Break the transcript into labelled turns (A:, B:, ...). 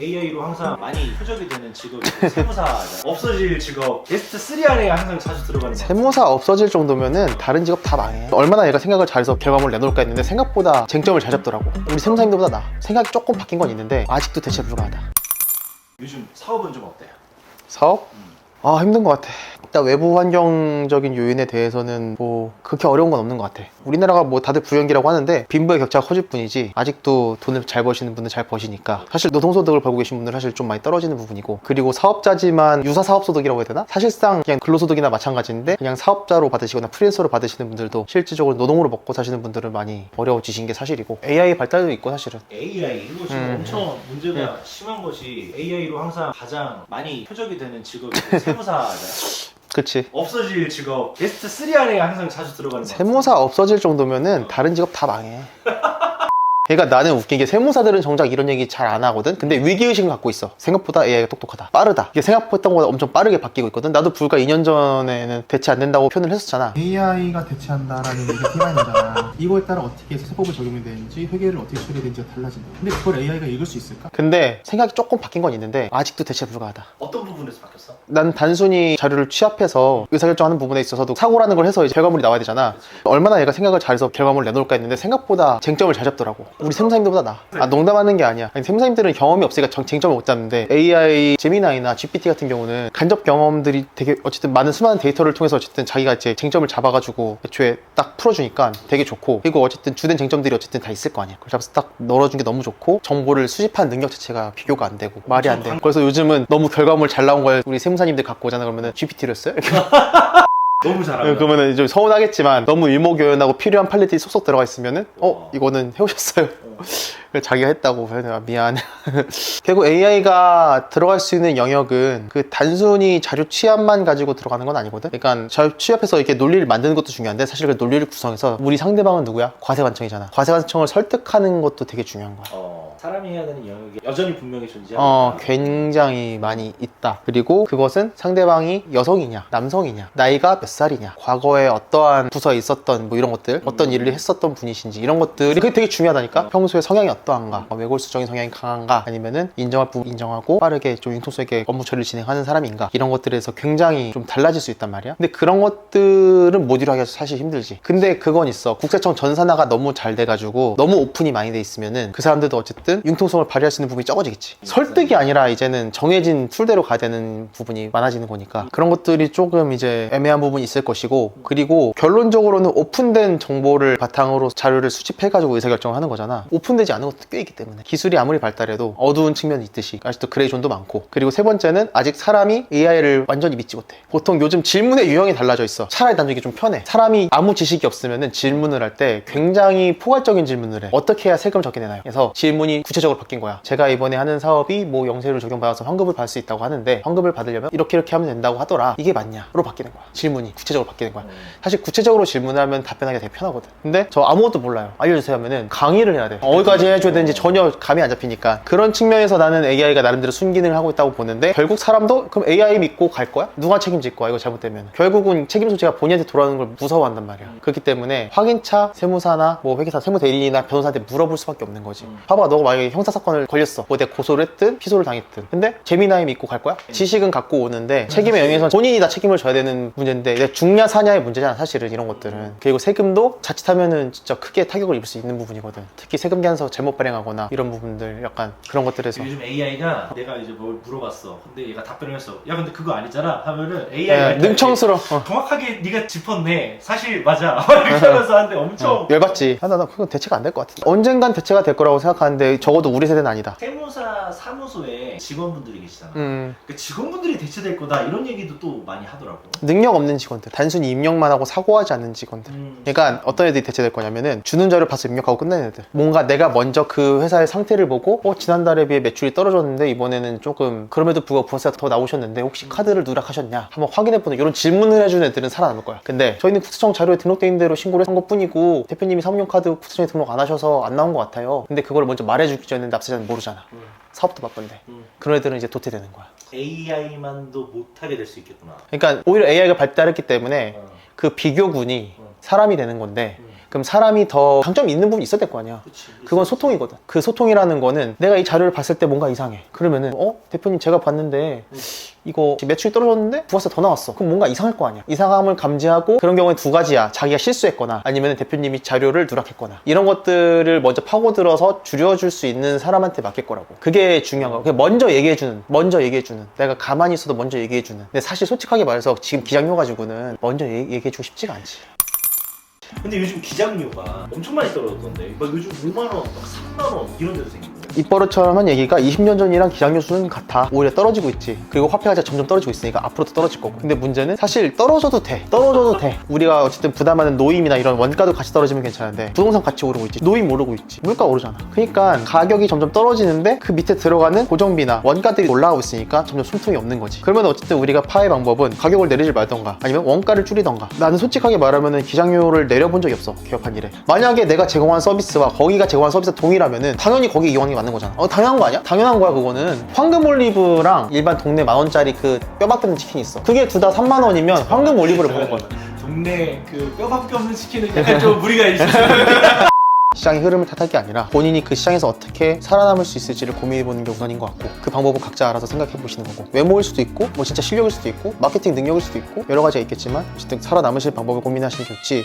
A: AI로 항상 많이 표적이 되는 직업이 세무사잖아요. 없어질 직업 베스트 3 안에 항상 자주 들어가는 것 같아요.
B: 세무사 없어질 정도면은 다른 직업 다 망해. 얼마나 얘가 생각을 잘해서 결과물을 내놓을까 했는데 생각보다 쟁점을 잘 잡더라고. 우리 세무사님들보다 나아. 생각이 조금 바뀐 건 있는데 아직도 대체 불가하다.
A: 요즘 사업은 좀 어때요?
B: 사업? 힘든 것 같아. 일단 외부 환경적인 요인에 대해서는 뭐 그렇게 어려운 건 없는 것 같아. 우리나라가 뭐 다들 부연기라고 하는데 빈부의 격차가 커질 뿐이지 아직도 돈을 잘 버시는 분들 잘 버시니까 사실 노동소득을 벌고 계신 분들은 사실 좀 많이 떨어지는 부분이고, 그리고 사업자지만 유사사업소득이라고 해야 되나? 사실상 그냥 근로소득이나 마찬가지인데 그냥 사업자로 받으시거나 프리랜서로 받으시는 분들도 실질적으로 노동으로 먹고 사시는 분들은 많이 어려워지신 게 사실이고, AI 발달도 있고 사실은.
A: AI 이거 지금 엄청 문제가 심한 것이 AI로 항상 가장 많이 표적이 되는 직업이 세무사잖아요.
B: 그치.
A: 없어질 직업 베스트 3 안에 항상 자주 들어가는 것 같아요.
B: 세무사 없어질 정도면은 다른 직업 다 망해. 그러니까 나는 웃긴 게 세무사들은 정작 이런 얘기 잘 안 하거든. 근데 위기의식을 갖고 있어. 생각보다 AI가 똑똑하다, 빠르다. 이게 생각했던 것보다 엄청 빠르게 바뀌고 있거든. 나도 불과 2년 전에는 대체 안 된다고 표현을 했었잖아.
C: AI가 대체한다라는 얘기 TMI잖아. 이거에 따라 어떻게 해서 세법을 적용이 되는지 회계를 어떻게 처리해야 되는지가 달라진다. 근데 그걸 AI가 읽을 수 있을까?
B: 근데 생각이 조금 바뀐 건 있는데 아직도 대체 불가하다.
A: 어떤 부분에서 바뀌었어?
B: 난 단순히 자료를 취합해서 의사결정하는 부분에 있어서도 사고라는 걸 해서 이제 결과물이 나와야 되잖아. 얼마나 얘가 생각을 잘해서 결과물을 내놓을까 했는데 생각보다 쟁점을 잘 잡더라고. 우리 세무사님들보다 나아. 농담하는 게 아니야. 아니, 세무사님들은 경험이 없으니까 쟁점을 못 잡는데 AI, 제미나이나 GPT 같은 경우는 간접 경험들이 되게 어쨌든 많은 수많은 데이터를 통해서 어쨌든 자기가 이제 쟁점을 잡아가지고 애초에 딱 풀어주니까 되게 좋고, 그리고 어쨌든 주된 쟁점들이 어쨌든 다 있을 거 아니야. 그걸 잡아서 딱 널어준 게 너무 좋고, 정보를 수집한 능력 자체가 비교가 안 되고 말이 안 돼. 그래서 요즘은 너무 결과물 잘 나온 걸 우리 세무사님들 갖고 오잖아. 그러면은 GPT를 써요?
A: 너무 잘한다.
B: 그러면은 좀 서운하겠지만 너무 일목요연하고 필요한 팔레트이 쏙쏙 들어가 있으면은 이거는 해오셨어요. 그래서 자기가 했다고 해야 미안해. 결국 AI가 들어갈 수 있는 영역은 그 단순히 자료 취합만 가지고 들어가는 건 아니거든. 그러니까 자료 취합해서 이렇게 논리를 만드는 것도 중요한데 사실 그 논리를 구성해서 우리 상대방은 누구야? 과세관청이잖아. 과세관청을 설득하는 것도 되게 중요한 거야.
A: 사람이 해야 되는 영역이 여전히 분명히 존재하고
B: 굉장히 많이 있다. 그리고 그것은 상대방이 여성이냐 남성이냐, 나이가 몇 살이냐, 과거에 어떠한 부서에 있었던 뭐 이런 것들, 어떤 일을 했었던 분이신지, 이런 것들이 그게 되게 중요하다니까. 평소에 성향이 어떠한가, 외골수적인 성향이 강한가, 아니면은 인정할 부분 인정하고 빠르게 좀 융통성 있게 업무 처리를 진행하는 사람인가, 이런 것들에서 굉장히 좀 달라질 수 있단 말이야. 근데 그런 것들은 모듈하기가 사실 힘들지. 근데 그건 있어. 국세청 전산화가 너무 잘 돼가지고 너무 오픈이 많이 돼 있으면은 그 사람들도 어쨌든 융통성을 발휘할 수 있는 부분이 적어지겠지. 설득이 아니라 이제는 정해진 툴대로 가야 되는 부분이 많아지는 거니까 그런 것들이 조금 이제 애매한 부분이 있을 것이고, 그리고 결론적으로는 오픈된 정보를 바탕으로 자료를 수집해가지고 의사결정을 하는 거잖아. 오픈되지 않은 것도 꽤 있기 때문에 기술이 아무리 발달해도 어두운 측면이 있듯이 아직도 그레이존도 많고, 그리고 세 번째는 아직 사람이 AI를 완전히 믿지 못해. 보통 요즘 질문의 유형이 달라져 있어. 차라리 난 이게 좀 편해. 사람이 아무 지식이 없으면은 질문을 할 때 굉장히 포괄적인 질문을 해. 어떻게 해야 세금 적게 내나요? 그래서 질문이 구체적으로 바뀐 거야. 제가 이번에 하는 사업이 뭐 영세를 적용받아서 환급을 받을 수 있다고 하는데 환급을 받으려면 이렇게 하면 된다고 하더라. 이게 맞냐?로 바뀌는 거야. 질문이 구체적으로 바뀌는 거야. 사실 구체적으로 질문하면 답변하기가 되게 편하거든. 근데 저 아무것도 몰라요. 알려주세요 하면은 강의를 해야 돼. 어디까지 해줘야 되는지 전혀 감이 안 잡히니까. 그런 측면에서 나는 AI가 나름대로 순기능을 하고 있다고 보는데, 결국 사람도 그럼 AI 믿고 갈 거야? 누가 책임질 거야? 이거 잘못되면 결국은 책임 소재가 본인한테 돌아오는 걸 무서워한단 말이야. 그렇기 때문에 확인차 세무사나 뭐 회계사, 세무대리나 변호사한테 물어볼 수밖에 없는 거지. 봐봐, 너가 만약에 형사사건을 걸렸어. 뭐 내가 고소를 했든 피소를 당했든. 근데 제미나이 믿고 갈 거야? 지식은 갖고 오는데 책임의 영역에서 본인이 다 책임을 져야 되는 문제인데, 내가 중냐 사냐의 문제잖아 사실은 이런 것들은. 그리고 세금도 자칫하면은 진짜 크게 타격을 입을 수 있는 부분이거든. 특히 세금 계산서 잘못 발행하거나 이런 부분들, 약간 그런 것들에서
A: 요즘 AI가 내가 이제 뭘 물어봤어. 근데 얘가 답변을 했어. 야 근데 그거 아니잖아 하면은 AI가
B: 능청스러워.
A: 정확하게 네가 짚었네. 사실 맞아. 이렇게 하면서 하는데 엄청
B: 열받지. 나 그건 대체가 안 될 것 같아. 언젠간 대체가 될 거라고 생각하는데 적어도 우리 세대는 아니다.
A: 세무사 사무소에 직원분들이 계시잖아. 그 직원분들이 대체될 거다 이런 얘기도 또 많이 하더라고.
B: 능력 없는 직원들, 단순히 입력만 하고 사고하지 않는 직원들. 그러니까 어떤 애들이 대체될 거냐면은 주는 자료 봐서 입력하고 끝내는 애들. 뭔가 내가 먼저 그 회사의 상태를 보고 지난달에 비해 매출이 떨어졌는데 이번에는 조금 그럼에도 불구하고 부가세가 더 나오셨는데 혹시 카드를 누락하셨냐 한번 확인해보는 이런 질문을 해주는 애들은 살아남을 거야. 근데 저희는 국세청 자료에 등록돼 있는 대로 신고를 한 것뿐이고 대표님이 사무용 카드 국세청에 등록 안 하셔서 안 나온 것 같아요. 근데 그걸 먼저 말해주기 전에 납세자는 모르잖아. 사업도 바쁜데. 그런 애들은 이제 도태되는 거야.
A: AI만도 못하게 될 수 있겠구나.
B: 그러니까 오히려 AI가 발달했기 때문에 그 비교군이 사람이 되는 건데 그럼 사람이 더 장점이 있는 부분이 있어야 될 거 아니야. 그건 소통이거든. 그 소통이라는 거는 내가 이 자료를 봤을 때 뭔가 이상해. 그러면은 대표님 제가 봤는데 이거 매출이 떨어졌는데 부가세 더 나왔어. 그럼 뭔가 이상할 거 아니야. 이상함을 감지하고 그런 경우에 두 가지야. 자기가 실수했거나 아니면 대표님이 자료를 누락했거나 이런 것들을 먼저 파고들어서 줄여줄 수 있는 사람한테 맡길 거라고. 그게 중요한 거야. 먼저 얘기해주는 내가 가만히 있어도 먼저 얘기해주는. 근데 사실 솔직하게 말해서 지금 기장료 가지고는 먼저 얘기해주고 싶지가 않지.
A: 근데 요즘 기장료가 엄청 많이 떨어졌던데 막 요즘 5만원, 막 3만원 이런 데도 생기고
B: 입버릇처럼 한 얘기가 20년 전이랑 기장료 수는 같아. 오히려 떨어지고 있지. 그리고 화폐 가치가 점점 떨어지고 있으니까 앞으로도 떨어질 거고. 근데 문제는 사실 떨어져도 돼. 우리가 어쨌든 부담하는 노임이나 이런 원가도 같이 떨어지면 괜찮은데 부동산 가치 오르고 있지, 노임 오르고 있지, 물가 오르잖아. 그러니까 가격이 점점 떨어지는데 그 밑에 들어가는 고정비나 원가들이 올라가고 있으니까 점점 숨통이 없는 거지. 그러면 어쨌든 우리가 파의 방법은 가격을 내리지 말던가 아니면 원가를 줄이던가. 나는 솔직하게 말하면 기장료를 내려본 적이 없어. 개업한 일에. 만약에 내가 제공한 서비스와 거기가 제공한 서비스가 동일하면은 당연히 거기 이용하는 게 맞는 거잖아. 당연한 거 아니야? 당연한 거야. 그거는 황금 올리브랑 일반 동네 10,000원짜리 그 뼈밖에 없는 치킨이 있어. 그게 둘 다 3만 원이면 황금 올리브를 먹는 거야.
A: 동네 그 뼈밖에 없는 치킨은 약간 좀 무리가 있어.
B: 시장의 흐름을 탓할 게 아니라 본인이 그 시장에서 어떻게 살아남을 수 있을지를 고민해보는 게 우선인 것 같고, 그 방법은 각자 알아서 생각해 보시는 거고, 외모일 수도 있고 뭐 진짜 실력일 수도 있고 마케팅 능력일 수도 있고 여러 가지가 있겠지만 어쨌든 살아남으실 방법을 고민하시는 게 좋지.